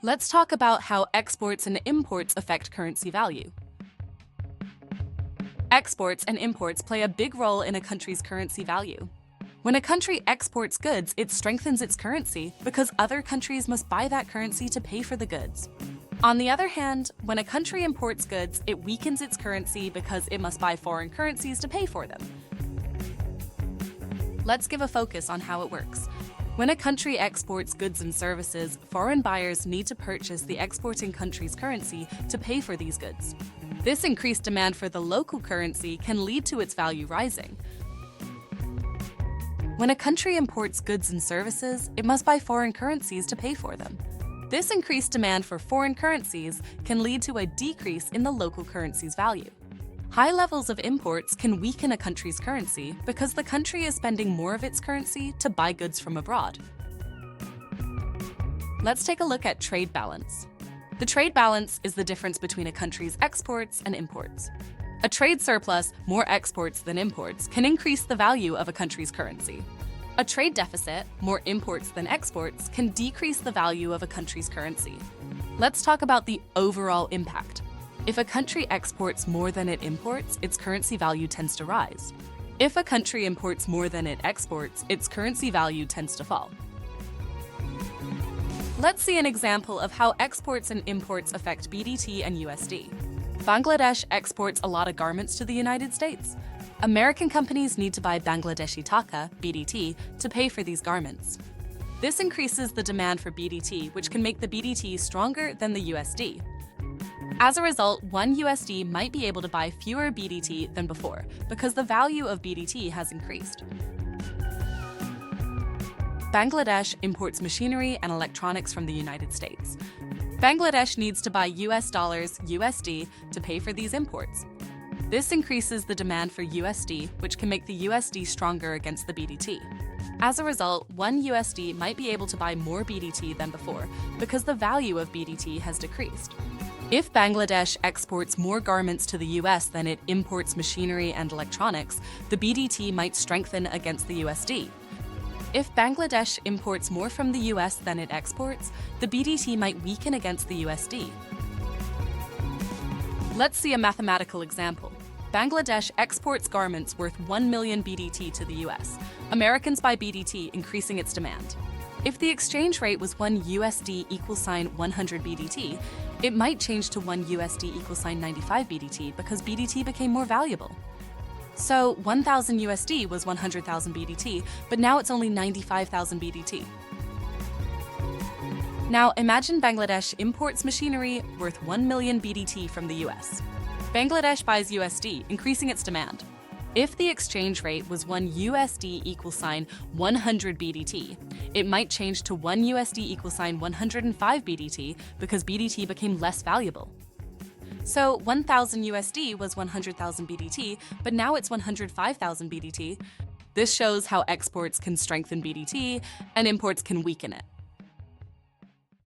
Let's talk about how exports and imports affect currency value. Exports and imports play a big role in a country's currency value. When a country exports goods, it strengthens its currency because other countries must buy that currency to pay for the goods. On the other hand, when a country imports goods, it weakens its currency because it must buy foreign currencies to pay for them. Let's give a focus on how it works. When a country exports goods and services, foreign buyers need to purchase the exporting country's currency to pay for these goods. This increased demand for the local currency can lead to its value rising. When a country imports goods and services, it must buy foreign currencies to pay for them. This increased demand for foreign currencies can lead to a decrease in the local currency's value. High levels of imports can weaken a country's currency because the country is spending more of its currency to buy goods from abroad. Let's take a look at trade balance. The trade balance is the difference between a country's exports and imports. A trade surplus, more exports than imports, can increase the value of a country's currency. A trade deficit, more imports than exports, can decrease the value of a country's currency. Let's talk about the overall impact. If a country exports more than it imports, its currency value tends to rise. If a country imports more than it exports, its currency value tends to fall. Let's see an example of how exports and imports affect BDT and USD. Bangladesh exports a lot of garments to the United States. American companies need to buy Bangladeshi taka, BDT, to pay for these garments. This increases the demand for BDT, which can make the BDT stronger than the USD. As a result, one USD might be able to buy fewer BDT than before because the value of BDT has increased. Bangladesh imports machinery and electronics from the United States. Bangladesh needs to buy US dollars, USD, to pay for these imports. This increases the demand for USD, which can make the USD stronger against the BDT. As a result, one USD might be able to buy more BDT than before because the value of BDT has decreased. If Bangladesh exports more garments to the US than it imports machinery and electronics, the BDT might strengthen against the USD. If Bangladesh imports more from the US than it exports, the BDT might weaken against the USD. Let's see a mathematical example. Bangladesh exports garments worth 1 million BDT to the US. Americans buy BDT, increasing its demand. If the exchange rate was 1 USD = 100 BDT, it might change to 1 USD = 95 BDT because BDT became more valuable. So 1,000 USD was 100,000 BDT, but now it's only 95,000 BDT. Now imagine Bangladesh imports machinery worth 1 million BDT from the US. Bangladesh buys USD, increasing its demand. If the exchange rate was 1 USD = 100 BDT, it might change to 1 USD = 105 BDT because BDT became less valuable. So 1,000 USD was 100,000 BDT, but now it's 105,000 BDT. This shows how exports can strengthen BDT and imports can weaken it.